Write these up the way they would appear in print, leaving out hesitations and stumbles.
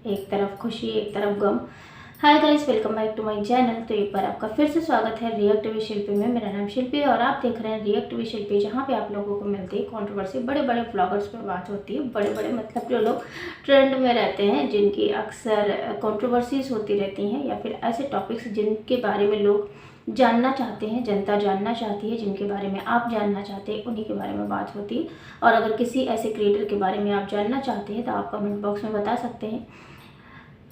एक तरफ खुशी एक तरफ गम। Hi guys, welcome back to my channel. तो एक बार आपका फिर से स्वागत है रिएक्ट विद शिल्पी में। मेरा नाम शिल्पी और आप देख रहे हैं रिएक्ट विद शिल्पी, जहाँ पे आप लोगों को मिलती है कंट्रोवर्सी। बड़े बड़े ब्लॉगर्स पे बात होती है, बड़े बड़े मतलब जो लोग ट्रेंड में रहते हैं, जिनकी अक्सर कंट्रोवर्सीज होती रहती हैं, या फिर ऐसे टॉपिक्स जिनके बारे में लोग जानना चाहते हैं, जनता जानना चाहती है, जिनके बारे में आप जानना चाहते हैं, उन्हीं के बारे में बात होती है। और अगर किसी ऐसे क्रिएटर के बारे में आप जानना चाहते हैं तो आप कमेंट बॉक्स में बता सकते हैं,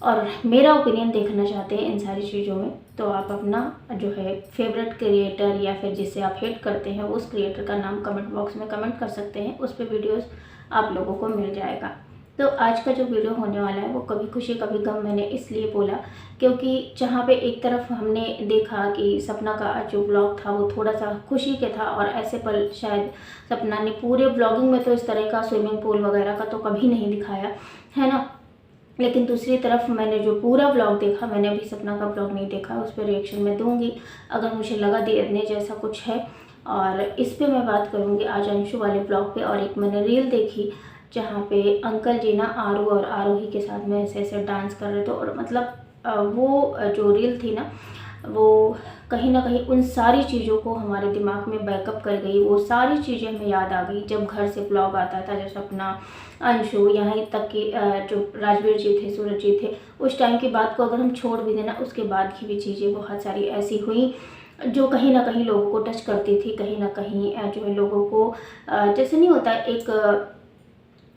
और मेरा ओपिनियन देखना चाहते हैं इन सारी चीज़ों में, तो आप अपना जो है फेवरेट क्रिएटर या फिर जिससे आप हेट करते हैं उस क्रिएटर का नाम कमेंट बॉक्स में कमेंट कर सकते हैं। उस पर वीडियोस आप लोगों को मिल जाएगा। तो आज का जो वीडियो होने वाला है वो कभी खुशी कभी गम मैंने इसलिए बोला क्योंकि जहाँ पे एक तरफ हमने देखा कि सपना का जो ब्लॉग था वो थोड़ा सा खुशी के था, और ऐसे पल शायद सपना ने पूरे ब्लॉगिंग में तो इस तरह का स्विमिंग पूल वगैरह का तो कभी नहीं दिखाया है ना। लेकिन दूसरी तरफ मैंने जो पूरा ब्लॉग देखा, मैंने अभी सपना का ब्लॉग नहीं देखा, उस पर रिएक्शन मैं दूंगी अगर मुझे लगा देखने जैसा कुछ है। और इस पे मैं बात करूंगी आज अंशु वाले ब्लॉग पे। और एक मैंने रील देखी जहाँ पे अंकल जी ना आरू और आरोही के साथ में ऐसे ऐसे डांस कर रहे थे, और मतलब वो जो रील थी ना वो कहीं ना कहीं उन सारी चीज़ों को हमारे दिमाग में बैकअप कर गई। वो सारी चीज़ें हमें याद आ गई जब घर से ब्लॉग आता था, जब सपना, अंशु, यहाँ तक कि जो राजवीर जी थे, सूरज जी थे, उस टाइम की बात को अगर हम छोड़ भी देना, उसके बाद की भी चीज़ें बहुत सारी ऐसी हुई जो कहीं ना कहीं लोगों को टच करती थी। कहीं ना कहीं जो है लोगों को जैसे नहीं होता, एक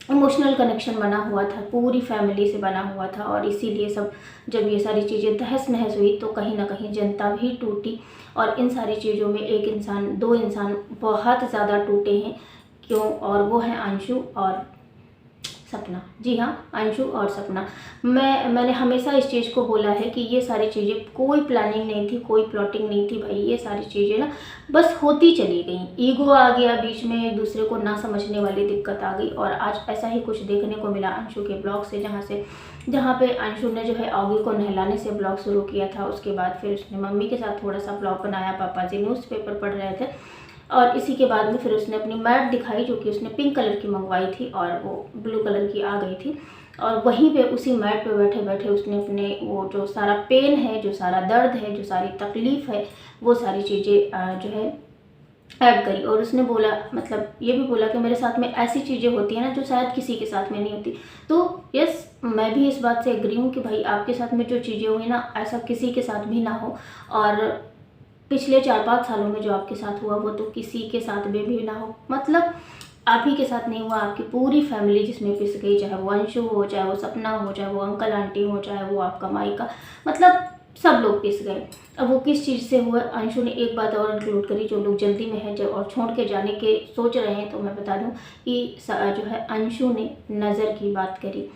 इमोशनल कनेक्शन बना हुआ था, पूरी फैमिली से बना हुआ था। और इसीलिए सब जब ये सारी चीज़ें तहस नहस हुई तो कहीं ना कहीं जनता भी टूटी। और इन सारी चीज़ों में एक इंसान, दो इंसान बहुत ज़्यादा टूटे हैं। क्यों? और वो है अंशु और सपना। जी हाँ, अंशु और सपना। मैंने हमेशा इस चीज़ को बोला है कि ये सारी चीज़ें कोई प्लानिंग नहीं थी, कोई प्लॉटिंग नहीं थी भाई। ये सारी चीज़ें ना बस होती चली गई। ईगो आ गया बीच में, एक दूसरे को ना समझने वाली दिक्कत आ गई। और आज ऐसा ही कुछ देखने को मिला अंशु के ब्लॉग से, जहाँ पे अंशु ने जो है ऑगी को नहलाने से ब्लॉग शुरू किया था। उसके बाद फिर उसने मम्मी के साथ थोड़ा सा ब्लॉग बनाया, पापा जी न्यूज़पेपर पढ़ रहे थे, और इसी के बाद में फिर उसने अपनी मैट दिखाई जो कि उसने पिंक कलर की मंगवाई थी और वो ब्लू कलर की आ गई थी। और वहीं पे उसी मैट पे बैठे बैठे उसने अपने वो जो सारा पेन है, जो सारा दर्द है, जो सारी तकलीफ़ है, वो सारी चीज़ें जो है ऐड करी। और उसने बोला, मतलब ये भी बोला कि मेरे साथ में ऐसी चीज़ें होती हैं ना जो शायद किसी के साथ में नहीं होती। तो यस, मैं भी इस बात से एग्री हूँ कि भाई आपके साथ में जो चीज़ें हुई ना, ऐसा किसी के साथ भी ना हो। और पिछले 4-5 सालों में जो आपके साथ हुआ वो तो किसी के साथ में भी ना हो। मतलब आप ही के साथ नहीं हुआ, आपकी पूरी फैमिली जिसमें पिस गई, चाहे वो अंशु हो, चाहे वो सपना हो, चाहे वो अंकल आंटी हो, चाहे वो आपका मायका, मतलब सब लोग पिस गए। अब वो किस चीज़ से हुआ, अंशु ने एक बात और इंक्लूड करी, जो लोग जल्दी में है जो और छोड़ के जाने के सोच रहे हैं, तो मैं बता दूं कि जो है अंशु ने नज़र की बात करी।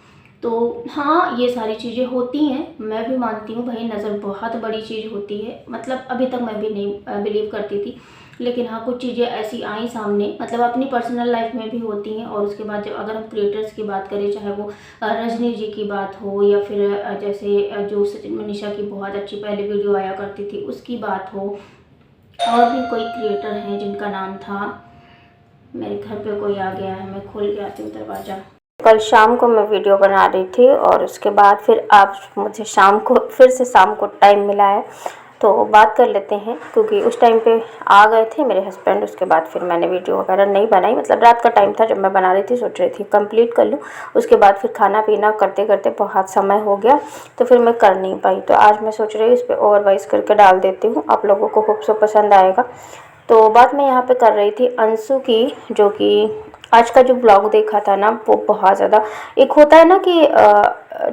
तो हाँ, ये सारी चीज़ें होती हैं, मैं भी मानती हूँ भाई नज़र बहुत बड़ी चीज़ होती है। मतलब अभी तक मैं भी नहीं बिलीव करती थी, लेकिन हाँ कुछ चीज़ें ऐसी आई सामने, मतलब अपनी पर्सनल लाइफ में भी होती हैं। और उसके बाद जब अगर हम क्रिएटर्स की बात करें, चाहे वो रजनी जी की बात हो, या फिर जैसे जो सचिन मनीषा की बहुत अच्छी पहले वीडियो आया करती थी उसकी बात हो, और भी कोई क्रिएटर हैं जिनका नाम था, मेरे घर पे कोई आ गया है, मैं खोल के आती हूँ दरवाज़ा। कल शाम को मैं वीडियो बना रही थी और उसके बाद फिर आप मुझे शाम को टाइम मिला है तो बात कर लेते हैं, क्योंकि उस टाइम पे आ गए थे मेरे हस्बैंड। उसके बाद फिर मैंने वीडियो वगैरह नहीं बनाई, मतलब रात का टाइम था जब मैं बना रही थी, सोच रही थी कंप्लीट कर लूँ। उसके बाद फिर खाना पीना करते करते बहुत समय हो गया तो फिर मैं कर नहीं पाई। तो आज मैं सोच रही हूँ इस पर ओवरवाइज करके डाल देती हूँ, आप लोगों को खूब से पसंद आएगा। तो बात मैं यहाँ पे कर रही थी अंशु की, जो कि आज का जो ब्लॉग देखा था ना वो बहुत ज़्यादा, एक होता है ना कि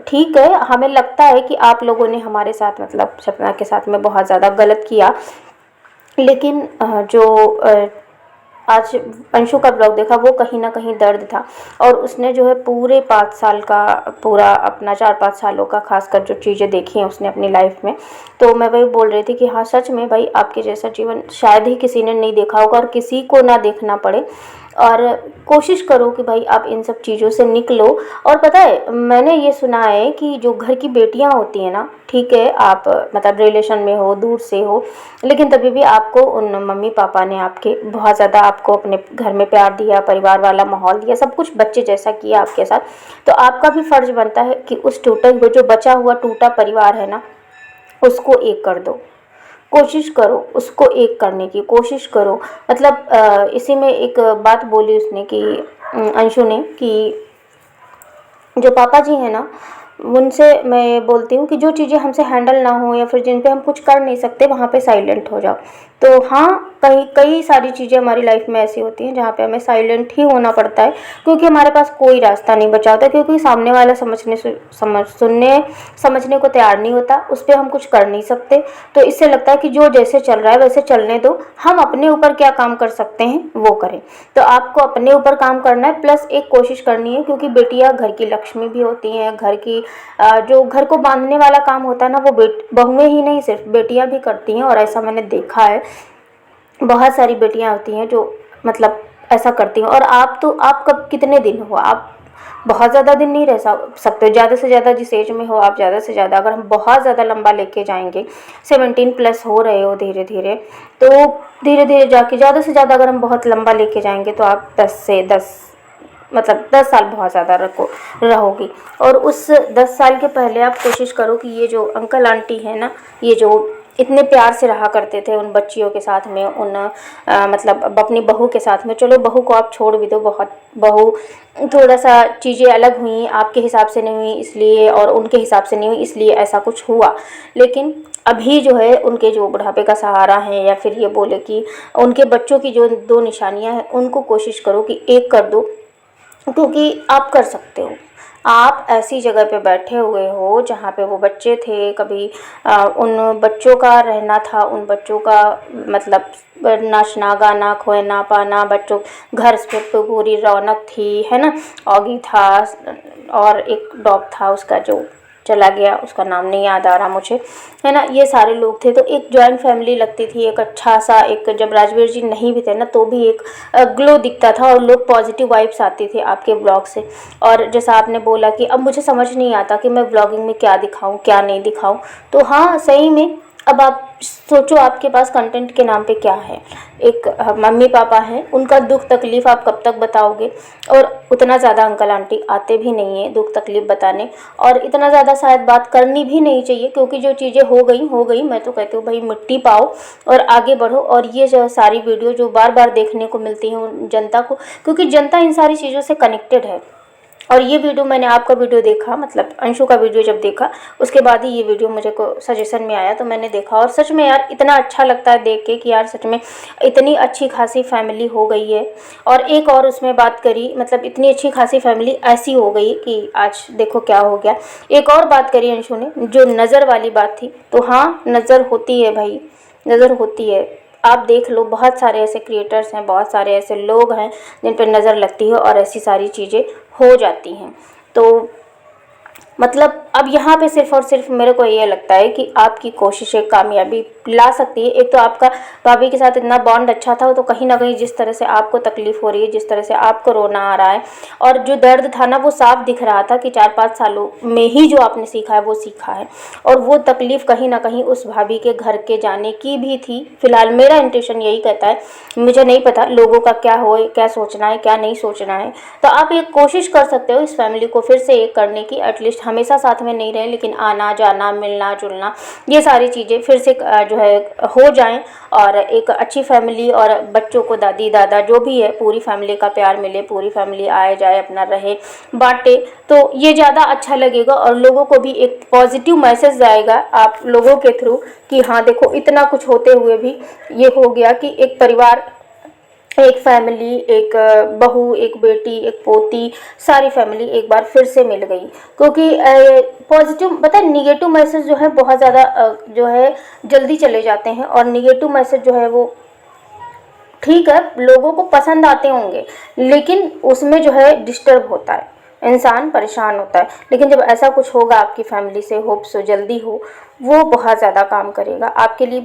ठीक है, हमें लगता है कि आप लोगों ने हमारे साथ, मतलब सपना के साथ में बहुत ज़्यादा गलत किया, लेकिन जो आज अंशु का ब्लॉग देखा वो कहीं ना कहीं दर्द था। और उसने जो है पूरे 5 साल का, पूरा अपना 4-5 सालों का खासकर जो चीज़ें देखी हैं उसने अपनी लाइफ में, तो मैं वही बोल रही थी कि हाँ सच में भाई आपके जैसा जीवन शायद ही किसी ने नहीं देखा होगा और किसी को ना देखना पड़े। और कोशिश करो कि भाई आप इन सब चीज़ों से निकलो। और पता है, मैंने ये सुना है कि जो घर की बेटियां होती हैं ना, ठीक है आप मतलब रिलेशन में हो, दूर से हो, लेकिन तभी भी आपको उन मम्मी पापा ने आपके बहुत ज़्यादा आपको अपने घर में प्यार दिया, परिवार वाला माहौल दिया, सब कुछ बच्चे जैसा किया आपके साथ। तो आपका भी फ़र्ज़ बनता है कि उस टूटे हुए, जो बचा हुआ टूटा परिवार है ना, उसको एक कर दो। कोशिश करो उसको एक करने की कोशिश करो। मतलब इसी में एक बात बोली उसने कि अंशु ने, कि जो पापा जी हैं ना, उनसे मैं ये बोलती हूँ कि जो चीज़ें हमसे हैंडल ना हो या फिर जिन पे हम कुछ कर नहीं सकते, वहाँ पे साइलेंट हो जाओ। तो हाँ, कई सारी चीज़ें हमारी लाइफ में ऐसी होती हैं जहाँ पे हमें साइलेंट ही होना पड़ता है, क्योंकि हमारे पास कोई रास्ता नहीं बचा होता, क्योंकि सामने वाला सुनने समझने को तैयार नहीं होता, उस पर हम कुछ कर नहीं सकते। तो इससे लगता है कि जो जैसे चल रहा है वैसे चलने दो, हम अपने ऊपर क्या काम कर सकते हैं वो करें। तो आपको अपने ऊपर काम करना है, प्लस एक कोशिश करनी है, क्योंकि बेटियां घर की लक्ष्मी भी होती हैं। घर की जो घर को बांधने वाला काम होता है ना, वो बहुएं ही नहीं सिर्फ बेटियां भी करती हैं। और ऐसा मैंने देखा है, बहुत सारी बेटियां होती हैं जो मतलब ऐसा करती हैं। और आप कब कितने दिन हो, आप बहुत ज़्यादा दिन नहीं रह सकते। ज़्यादा से ज़्यादा जिस एज में हो आप, ज़्यादा से ज़्यादा अगर हम बहुत ज़्यादा लंबा लेके जाएंगे, 17+ हो रहे हो धीरे धीरे, तो धीरे धीरे जाके ज़्यादा से ज़्यादा अगर हम बहुत लंबा लेके जाएंगे तो आप 10 साल बहुत ज़्यादा रहोगी। और उस 10 साल के पहले आप कोशिश करो कि ये जो अंकल आंटी है ना, ये जो इतने प्यार से रहा करते थे उन बच्चियों के साथ में, मतलब अपनी बहू के साथ में, चलो बहू को आप छोड़ भी दो, बहुत बहू थोड़ा सा चीज़ें अलग हुई, आपके हिसाब से नहीं हुई इसलिए, और उनके हिसाब से नहीं हुई इसलिए ऐसा कुछ हुआ। लेकिन अभी जो है उनके जो बुढ़ापे का सहारा है, या फिर ये बोले कि उनके बच्चों की जो 2 निशानियां हैं, उनको कोशिश करो कि एक कर दो, क्योंकि आप कर सकते हो। आप ऐसी जगह पे बैठे हुए हो जहाँ पे वो बच्चे थे, कभी उन बच्चों का रहना था, उन बच्चों का मतलब नाचना गाना, खोना पाना, बच्चों घर पे पूरी रौनक थी, है ना। ऑगी था और एक डॉग था उसका जो चला गया, उसका नाम नहीं याद आ रहा मुझे, है ना। ये सारे लोग थे, तो एक जॉइंट फैमिली लगती थी, एक अच्छा सा, एक जब राजवीर जी नहीं भी थे ना तो भी एक ग्लो दिखता था, और लोग पॉजिटिव वाइब्स आती थी आपके ब्लॉग से। और जैसा आपने बोला कि अब मुझे समझ नहीं आता कि मैं ब्लॉगिंग में क्या दिखाऊं क्या नहीं दिखाऊं, तो हाँ सही में अब आप सोचो आपके पास कंटेंट के नाम पे क्या है। एक मम्मी पापा हैं, उनका दुख तकलीफ़ आप कब तक बताओगे, और उतना ज़्यादा अंकल आंटी आते भी नहीं है दुख तकलीफ़ बताने, और इतना ज़्यादा शायद बात करनी भी नहीं चाहिए, क्योंकि जो चीज़ें हो गई मैं तो कहती हूँ भाई मिट्टी पाओ और आगे बढ़ो। और ये जो सारी वीडियो जो बार बार देखने को मिलती हैं जनता को, क्योंकि जनता इन सारी चीज़ों से कनेक्टेड है। और ये वीडियो मैंने आपका वीडियो देखा, मतलब अंशु का वीडियो जब देखा, उसके बाद ही ये वीडियो मुझे को सजेशन में आया, तो मैंने देखा। और सच में यार इतना अच्छा लगता है देख के कि यार सच में इतनी अच्छी खासी फैमिली हो गई है। और एक और उसमें बात करी, मतलब इतनी अच्छी खासी फैमिली ऐसी हो गई कि आज देखो क्या हो गया। एक और बात करी अंशु ने, जो नज़र वाली बात थी, तो हाँ नज़र होती है भाई, नज़र होती है। आप देख लो, बहुत सारे ऐसे क्रिएटर्स हैं, बहुत सारे ऐसे लोग हैं जिन पर नज़र लगती है और ऐसी सारी चीज़ें हो जाती हैं। तो मतलब अब यहाँ पे सिर्फ और सिर्फ मेरे को ये लगता है कि आपकी कोशिशें कामयाबी ला सकती है। एक तो आपका भाभी के साथ इतना बॉन्ड अच्छा था, तो कहीं ना कहीं जिस तरह से आपको तकलीफ़ हो रही है, जिस तरह से आपको रोना आ रहा है, और जो दर्द था ना वो साफ दिख रहा था कि 4-5 सालों में ही जो आपने सीखा है वो सीखा है। और वो तकलीफ़ कहीं ना कहीं उस भाभी के घर के जाने की भी थी। फिलहाल मेरा इंटेंशन यही कहता है, मुझे नहीं पता लोगों का क्या हो, क्या सोचना है क्या नहीं सोचना है। तो आप एक कोशिश कर सकते हो इस फैमिली को फिर से एक करने की, एटलीस्ट हमेशा साथ में नहीं रहे, लेकिन आना जाना मिलना जुलना ये सारी चीज़ें फिर से जो है हो जाएं, और एक अच्छी फैमिली, और बच्चों को दादी दादा जो भी है पूरी फैमिली का प्यार मिले, पूरी फैमिली आए जाए अपना रहे बांटे, तो ये ज़्यादा अच्छा लगेगा। और लोगों को भी एक पॉजिटिव मैसेज जाएगा आप लोगों के थ्रू कि हाँ देखो इतना कुछ होते हुए भी ये हो गया कि एक परिवार, एक फैमिली, एक बहू, एक बेटी, एक पोती, सारी फैमिली एक बार फिर से मिल गई। क्योंकि पॉजिटिव पता है, निगेटिव मैसेज जो है बहुत ज़्यादा जो है जल्दी चले जाते हैं, और निगेटिव मैसेज जो है वो ठीक है लोगों को पसंद आते होंगे, लेकिन उसमें जो है डिस्टर्ब होता है, इंसान परेशान होता है। लेकिन जब ऐसा कुछ होगा आपकी फैमिली से, होप सो जल्दी हो, वो बहुत ज़्यादा काम करेगा आपके लिए।